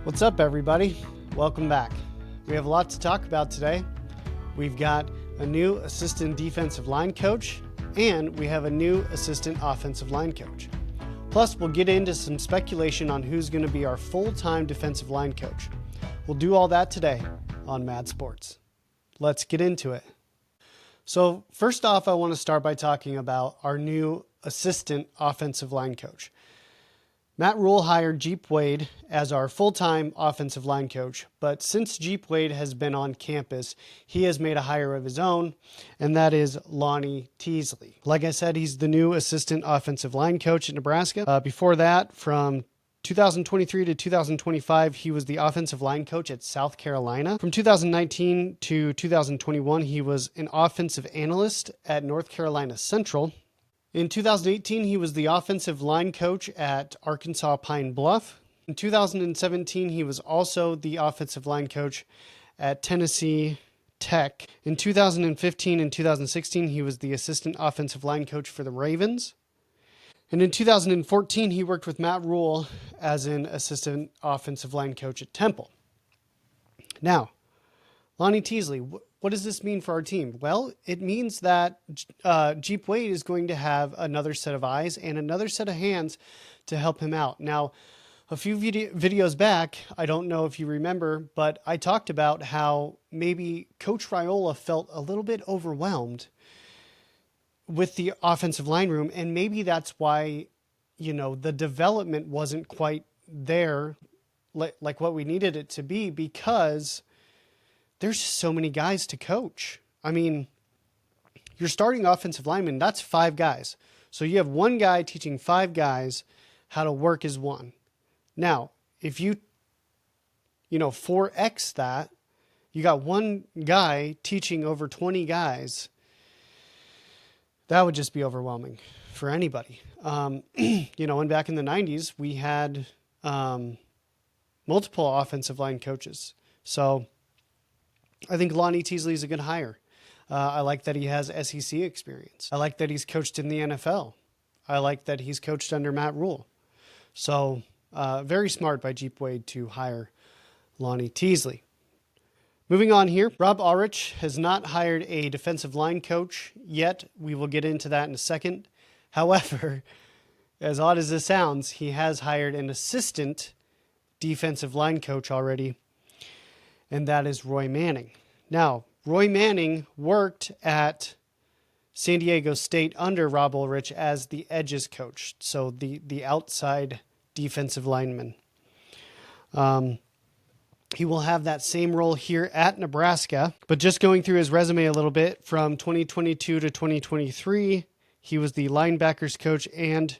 What's up, everybody? Welcome back. We have a lot to talk about today. We've got a new assistant defensive line coach, and we have a new assistant offensive line coach. Plus, we'll get into some speculation on who's going to be our full-time defensive line coach. We'll do all that today on Mad Sports. Let's get into it. So first off, I want to start by talking about our new assistant offensive line coach. Matt Rule hired Jeep Wade as our full-time offensive line coach, but since Jeep Wade has been on campus, he has made a hire of his own, and that is Lonnie Teasley. Like I said, he's the new assistant offensive line coach at Nebraska. Before that, from 2023 to 2025, he was the offensive line coach at South Carolina. From 2019 to 2021, he was an offensive analyst at North Carolina Central. In 2018, he was the offensive line coach at Arkansas Pine Bluff. In 2017, he was also the offensive line coach at Tennessee Tech. In 2015 and 2016, he was the assistant offensive line coach for the Ravens. And in 2014, he worked with Matt Rule as an assistant offensive line coach at Temple. Now, Lonnie Teasley, what does this mean for our team? Well, it means that Jeep Wade is going to have another set of eyes and another set of hands to help him out. Now, a few videos back, I don't know if you remember, but I talked about how maybe Coach Raiola felt a little bit overwhelmed with the offensive line room, and maybe that's why, the development wasn't quite there like what we needed it to be, because there's just so many guys to coach. I mean, you're starting offensive lineman, that's 5 guys. So you have one guy teaching 5 guys how to work as one. Now, if you 4x that, you got one guy teaching over 20 guys. That would just be overwhelming for anybody. And back in the 90s, we had multiple offensive line coaches. So I think Lonnie Teasley is a good hire. I like that he has SEC experience. I like that he's coached in the NFL. I like that he's coached under Matt Rule. So very smart by Jeep Wade to hire Lonnie Teasley. Moving on here, Rob Ulrich has not hired a defensive line coach yet. We will get into that in a second. However, as odd as this sounds, he has hired an assistant defensive line coach already, and that is Roy Manning. Now, Roy Manning worked at San Diego State under Rob Ulrich as the edges coach, so the outside defensive lineman. He will have that same role here at Nebraska, but just going through his resume a little bit, from 2022 to 2023, he was the linebackers coach and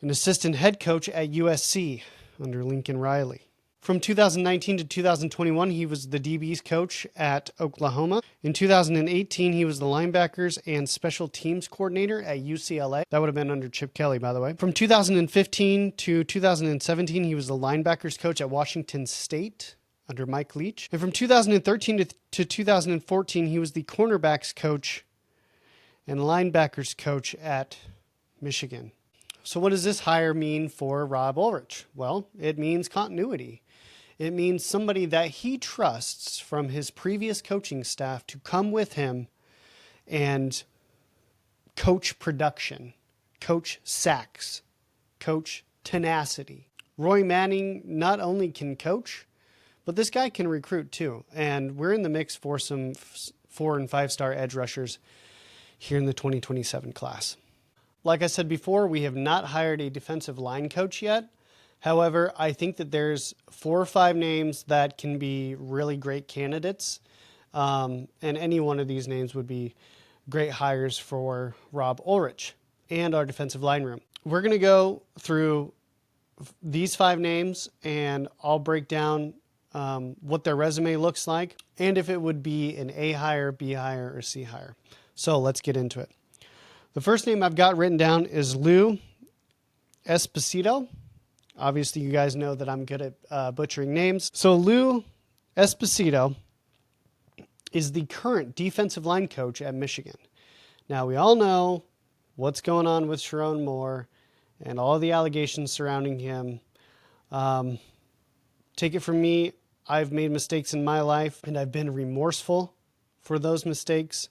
an assistant head coach at USC under Lincoln Riley. From 2019 to 2021, he was the DBs coach at Oklahoma. In 2018, he was the linebackers and special teams coordinator at UCLA. That would have been under Chip Kelly, by the way. From 2015 to 2017, he was the linebackers coach at Washington State under Mike Leach. And from 2013 to 2014, he was the cornerbacks coach and linebackers coach at Michigan. So what does this hire mean for Rob Ulrich? Well, it means continuity. It means somebody that he trusts from his previous coaching staff to come with him and coach production, coach sacks, coach tenacity. Roy Manning not only can coach, but this guy can recruit too. And we're in the mix for some 4- and 5-star edge rushers here in the 2027 class. Like I said before, we have not hired a defensive line coach yet. However, I think that there's 4 or 5 names that can be really great candidates. And any one of these names would be great hires for Rob Ulrich and our defensive line room. We're going to go through these 5 names, and I'll break down what their resume looks like and if it would be an A hire, B hire, or C hire. So let's get into it. The first name I've got written down is Lou Esposito. Obviously, you guys know that I'm good at butchering names. So Lou Esposito is the current defensive line coach at Michigan. Now, we all know what's going on with Sharon Moore and all the allegations surrounding him. take it from me, I've made mistakes in my life, and I've been remorseful for those mistakes,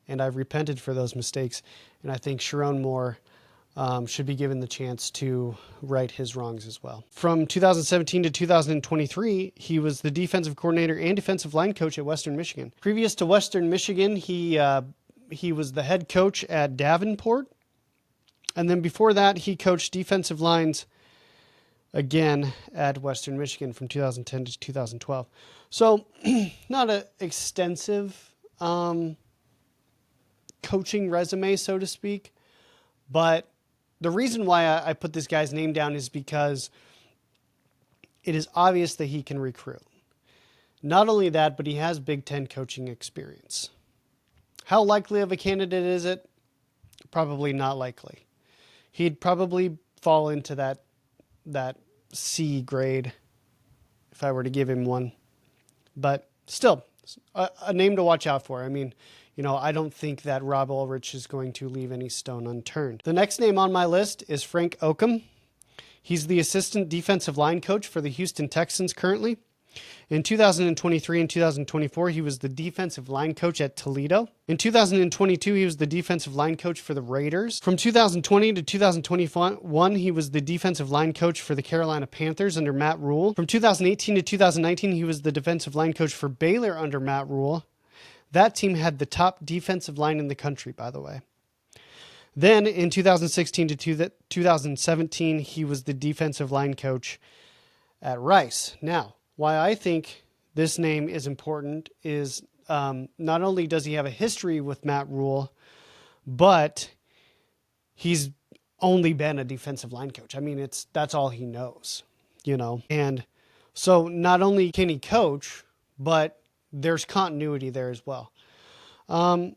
and I've repented for those mistakes. And I think Sharon Moore should be given the chance to right his wrongs as well. From 2017 to 2023, he was the defensive coordinator and defensive line coach at Western Michigan. Previous to Western Michigan, he was the head coach at Davenport. And then before that, he coached defensive lines again at Western Michigan from 2010 to 2012. So not an extensive coaching resume, so to speak. But the reason why I put this guy's name down is because it is obvious that he can recruit. Not only that, but he has Big Ten coaching experience. How likely of a candidate is it? Probably not likely. He'd probably fall into that C grade if I were to give him one. But still, a name to watch out for. I mean, I don't think that Rob Ulrich is going to leave any stone unturned. The next name on my list is Frank Oakham. He's the assistant defensive line coach for the Houston Texans currently. In 2023 and 2024, he was the defensive line coach at Toledo. In 2022, he was the defensive line coach for the Raiders. From 2020 to 2021, he was the defensive line coach for the Carolina Panthers under Matt Rule. From 2018 to 2019, he was the defensive line coach for Baylor under Matt Rule. That team had the top defensive line in the country, by the way. Then in 2016 to 2017, he was the defensive line coach at Rice. Now, why I think this name is important is not only does he have a history with Matt Rule, but he's only been a defensive line coach. I mean, that's all he knows, And so not only can he coach, but there's continuity there as well. Now,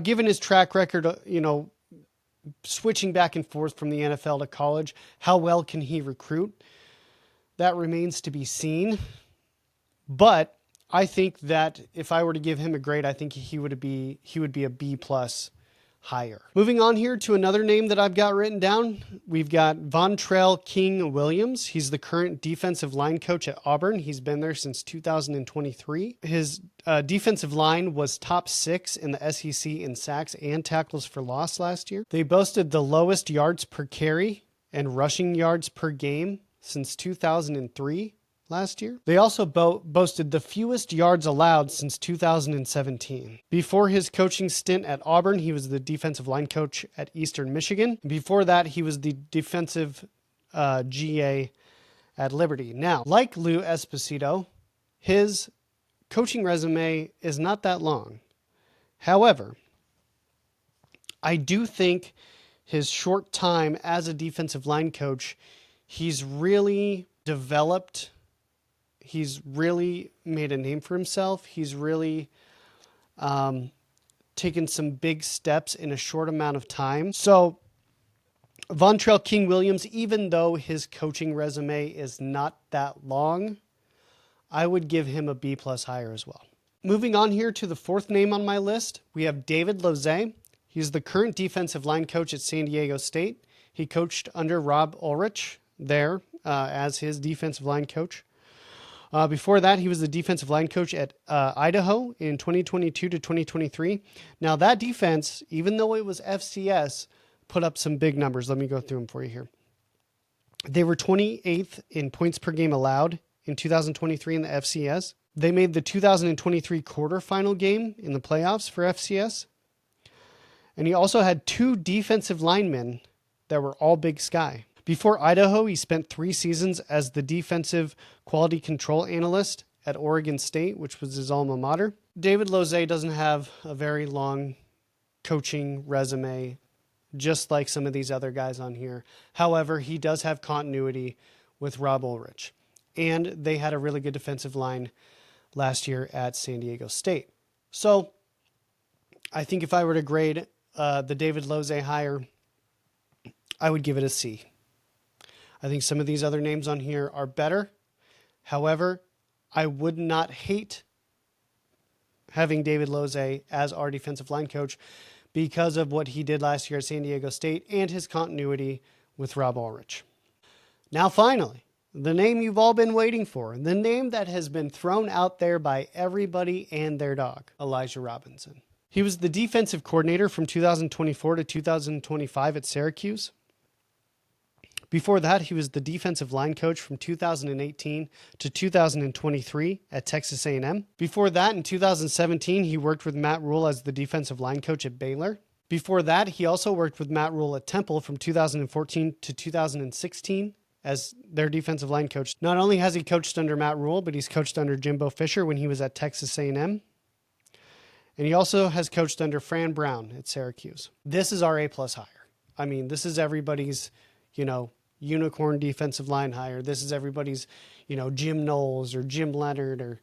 given his track record, switching back and forth from the NFL to college, how well can he recruit? That remains to be seen. But I think that if I were to give him a grade, I think he would be a B+ higher. Moving on here to another name that I've got written down. We've got Vontrell King Williams. He's the current defensive line coach at Auburn. He's been there since 2023. His defensive line was top 6 in the SEC in sacks and tackles for loss last year. They boasted the lowest yards per carry and rushing yards per game since 2003 last year. They also boasted the fewest yards allowed since 2017. Before his coaching stint at Auburn, he was the defensive line coach at Eastern Michigan. Before that, he was the defensive GA at Liberty. Now, like Lou Esposito, his coaching resume is not that long. However, I do think his short time as a defensive line coach, he's really developed. He's really made a name for himself. He's really taken some big steps in a short amount of time. So Vontrell King Williams, even though his coaching resume is not that long, I would give him a B+ higher as well. Moving on here to the fourth name on my list, we have David Lozay. He's the current defensive line coach at San Diego State. He coached under Rob Ulrich there as his defensive line coach. Before that, he was the defensive line coach at Idaho in 2022 to 2023. Now, that defense, even though it was FCS, put up some big numbers. Let me go through them for you here. They were 28th in points per game allowed in 2023 in the FCS. They made the 2023 quarterfinal game in the playoffs for FCS. And he also had 2 defensive linemen that were all Big Sky. Before Idaho, he spent 3 seasons as the defensive quality control analyst at Oregon State, which was his alma mater. David Lozay doesn't have a very long coaching resume, just like some of these other guys on here. However, he does have continuity with Rob Ulrich. And they had a really good defensive line last year at San Diego State. So I think if I were to grade the David Lozay higher, I would give it a C. I think some of these other names on here are better. However, I would not hate having David Lozay as our defensive line coach because of what he did last year at San Diego State and his continuity with Rob Ulrich. Now, finally, The name you've all been waiting for. The name that has been thrown out there by everybody and their dog. Elijah Robinson. He was the defensive coordinator from 2024 to 2025 at Syracuse. Before that, he was the defensive line coach from 2018 to 2023 at Texas A&M. Before that, in 2017, he worked with Matt Rule as the defensive line coach at Baylor. Before that, he also worked with Matt Rule at Temple from 2014 to 2016 as their defensive line coach. Not only has he coached under Matt Rule, but he's coached under Jimbo Fisher when he was at Texas A&M. And he also has coached under Fran Brown at Syracuse. This is our A-plus hire. I mean, this is everybody's, unicorn defensive line hire. This is everybody's, Jim Knowles or Jim Leonard or,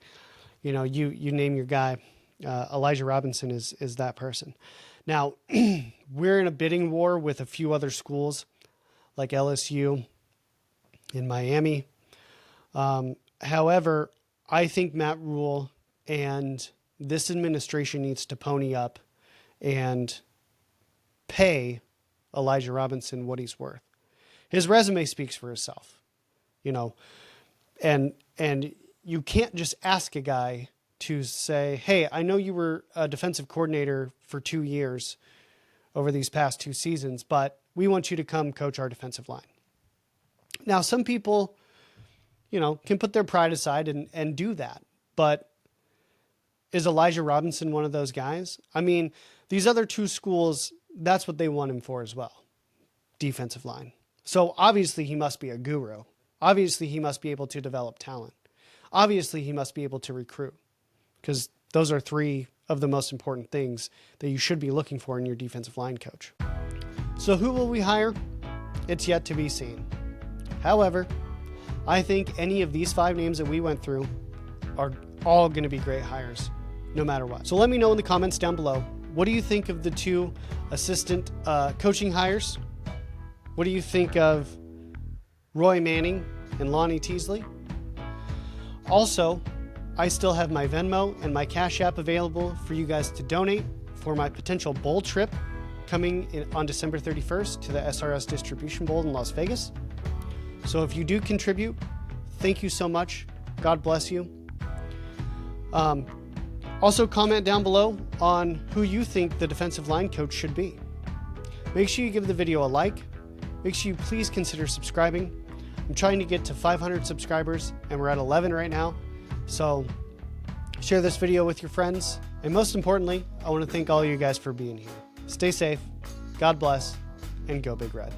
you name your guy. Elijah Robinson is that person. Now, we're in a bidding war with a few other schools like LSU in Miami. However, I think Matt Rule and this administration needs to pony up and pay Elijah Robinson what he's worth. His resume speaks for itself, and you can't just ask a guy to say, hey, I know you were a defensive coordinator for 2 years over these past 2 seasons, but we want you to come coach our defensive line. Now, some people, can put their pride aside and do that, but is Elijah Robinson one of those guys? I mean, these other 2 schools, that's what they want him for as well, defensive line. So obviously he must be a guru. Obviously he must be able to develop talent. Obviously he must be able to recruit, because those are 3 of the most important things that you should be looking for in your defensive line coach. So who will we hire? It's yet to be seen. However, I think any of these 5 names that we went through are all going to be great hires, no matter what. So let me know in the comments down below. What do you think of the 2 assistant coaching hires? What do you think of Roy Manning and Lonnie Teasley? Also, I still have my Venmo and my Cashapp available for you guys to donate for my potential bowl trip coming on December 31st to the SRS Distribution Bowl in Las Vegas. So if you do contribute, thank you so much. God bless you. Also comment down below on who you think the defensive line coach should be. Make sure you give the video a like. Make sure you please consider subscribing. I'm trying to get to 500 subscribers and we're at 11 right now. So share this video with your friends. And most importantly, I want to thank all you guys for being here. Stay safe, God bless, and go Big Red.